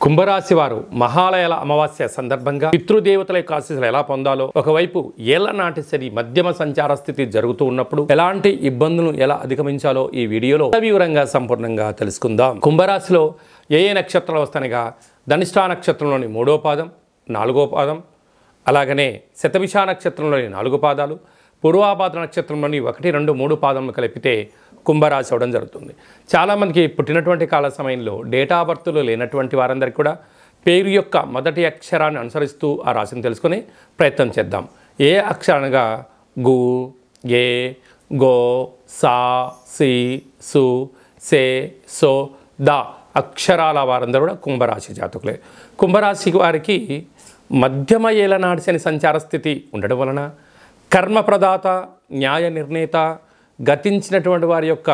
కుంభరాశి వారు మహాలయాల అమావాస్య సందర్భంగా పితృదేవతల యొక్క ఆశీస్సులు ఎలా పొందాలో, ఒకవైపు ఏళ్ల నాటి శని మధ్యమ సంచార స్థితి జరుగుతూ ఉన్నప్పుడు ఎలాంటి ఇబ్బందులను ఎలా అధిగమించాలో ఈ వీడియోలో వివరంగా సంపూర్ణంగా తెలుసుకుందాం. కుంభరాశిలో ఏ నక్షత్రాలు వస్తానగా ధనిష్ఠా నక్షత్రంలోని 3వ పాదం, 4వ పాదం, అలాగనే శతభిష నక్షత్రంలోని 4 పాదాలు, పూర్వాభాద్ర నక్షత్రంలోని 1, 2, 3 పాదములు కలిపితే కుంభరాశి అవడం జరుగుతుంది. చాలామందికి పుట్టినటువంటి కాల సమయంలో డేటా బర్త్లు లేనటువంటి వారందరికీ కూడా పేరు యొక్క మొదటి అక్షరాన్ని అనుసరిస్తూ ఆ రాశిని తెలుసుకుని ప్రయత్నం చేద్దాం. ఏ అక్షరాలుగా గు, ఏ, గో, సా, సి, సు, సే, సో, ద అక్షరాల వారందరూ కూడా కుంభరాశి జాతకులే. కుంభరాశి వారికి మధ్యమ ఏలనాటి శని సంచార స్థితి ఉండడం వలన కర్మప్రదాత, న్యాయ నిర్ణేత, గతించినటువంటి వారి యొక్క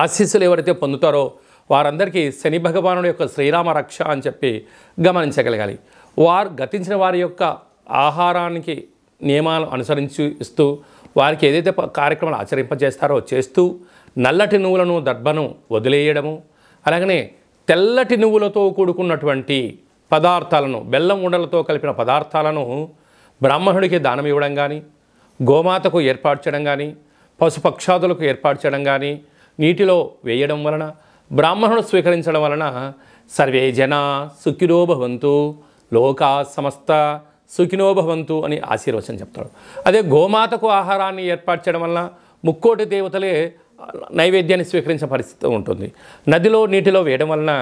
ఆశీస్సులు ఎవరైతే పొందుతారో వారందరికీ శని భగవానుడి యొక్క శ్రీరామ రక్ష అని చెప్పి గమనించగలగాలి. వారు గతించిన వారి యొక్క ఆహారానికి నియమాలు అనుసరించి ఇస్తూ వారికి ఏదైతే కార్యక్రమాలు ఆచరింపజేస్తారో చేస్తూ నల్లటి నువ్వులను, దర్భను వదిలేయడము, అలాగనే తెల్లటి నువ్వులతో కూడుకున్నటువంటి పదార్థాలను, బెల్లం ఉండలతో కలిపిన పదార్థాలను బ్రాహ్మణుడికి దానం ఇవ్వడం కానీ, గోమాతకు ఏర్పాటు చేయడం కానీ, పశుపక్షాదులకు ఏర్పాటు చేయడం కానీ, నీటిలో వేయడం వలన, బ్రాహ్మణుడు స్వీకరించడం వలన సర్వే జన సుఖినో భవంతు, లోకా సమస్త సుఖినో భవంతు అని ఆశీర్వచనం చెప్తాడు. అదే గోమాతకు ఆహారాన్ని ఏర్పాటు చేయడం వలన ముక్కోటి దేవతలే నైవేద్యాన్ని స్వీకరించిన పరిస్థితి ఉంటుంది. నదిలో నీటిలో వేయడం వలన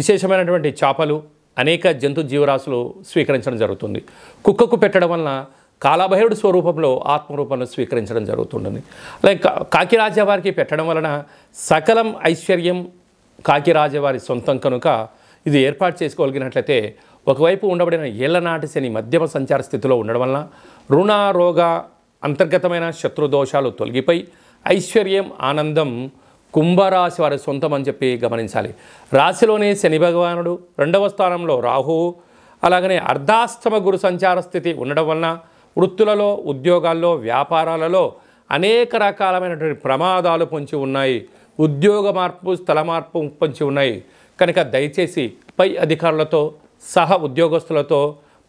విశేషమైనటువంటి చేపలు, అనేక జంతు జీవరాశులు స్వీకరించడం జరుగుతుంది. కుక్కకు పెట్టడం వలన కాలభైరుడు స్వరూపంలో ఆత్మరూపంలో స్వీకరించడం జరుగుతుంటుంది. అలాగే కాకిరాజవారికి పెట్టడం వలన సకలం ఐశ్వర్యం కాకిరాజవారి సొంతం కనుక ఇది ఏర్పాటు చేసుకోగలిగినట్లయితే ఒకవైపు ఉండబడిన ఏళ్లనాటి శని మధ్యమ సంచార స్థితిలో ఉండడం వలన రుణ, రోగ, అంతర్గతమైన శత్రుదోషాలు తొలగిపోయి ఐశ్వర్యం, ఆనందం కుంభరాశి వారి సొంతం అని చెప్పి గమనించాలి. రాశిలోనే శని భగవానుడు, 2వ స్థానంలో రాహువు, అలాగనే అర్ధాష్టమ గురు సంచార స్థితి ఉండడం వలన వృత్తులలో, ఉద్యోగాల్లో, వ్యాపారాలలో అనేక రకాలమైనటువంటి ప్రమాదాలు పొంచి ఉన్నాయి. ఉద్యోగ మార్పు, స్థల మార్పు పొంచి ఉన్నాయి. కనుక దయచేసి పై అధికారులతో, సహ ఉద్యోగస్తులతో,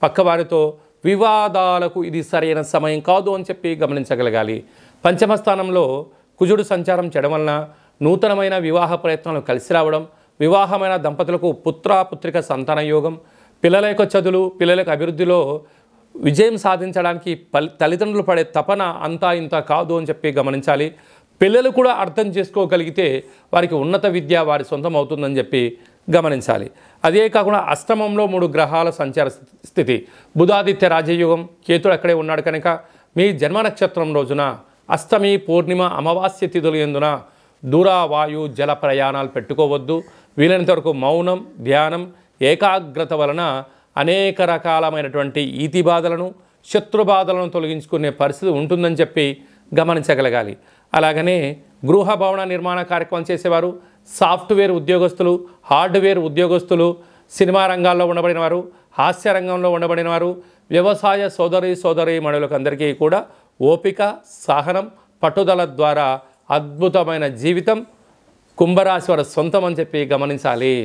పక్కవారితో వివాదాలకు ఇది సరైన సమయం కాదు అని చెప్పి గమనించగలగాలి. పంచమ స్థానంలో కుజుడు సంచారం చేయడం వలన నూతనమైన వివాహ ప్రయత్నాలు కలిసి రావడం, వివాహమైన దంపతులకు పుత్రిక సంతాన యోగం, పిల్లల యొక్క చదువులు, పిల్లల యొక్క అభివృద్ధిలో విజయం సాధించడానికి తల్లిదండ్రులు పడే తపన అంతా ఇంత కాదు అని చెప్పి గమనించాలి. పిల్లలు కూడా అర్థం చేసుకోగలిగితే వారికి ఉన్నత విద్య వారి సొంతం అవుతుందని చెప్పి గమనించాలి. అదే కాకుండా అష్టమంలో 3 గ్రహాల సంచార స్థితి, బుధాదిత్య రాజయోగం, కేతుడు అక్కడే ఉన్నాడు కనుక మీ జన్మ నక్షత్రం రోజున అష్టమి, పూర్ణిమ, అమావాస్య తిథులు ఎందున దూర, వాయు, జల ప్రయాణాలు పెట్టుకోవద్దు. వీలైనంత వరకు మౌనం, ధ్యానం, ఏకాగ్రత వలన అనేక రకాలమైనటువంటి ఈతి బాధలను, శత్రు బాధలను తొలగించుకునే పరిస్థితి ఉంటుందని చెప్పి గమనించగలగాలి. అలాగనే గృహ భవన నిర్మాణ కార్యక్రమం చేసేవారు, సాఫ్ట్వేర్ ఉద్యోగస్తులు, హార్డ్వేర్ ఉద్యోగస్తులు, సినిమా రంగాల్లో ఉండబడిన వారు, హాస్య రంగంలో ఉండబడిన వారు, వ్యవసాయ సోదరి మణులకు అందరికీ కూడా ఓపిక, సహనం, పట్టుదల ద్వారా అద్భుతమైన జీవితం కుంభరాశి వారి సొంతం అని చెప్పి గమనించాలి.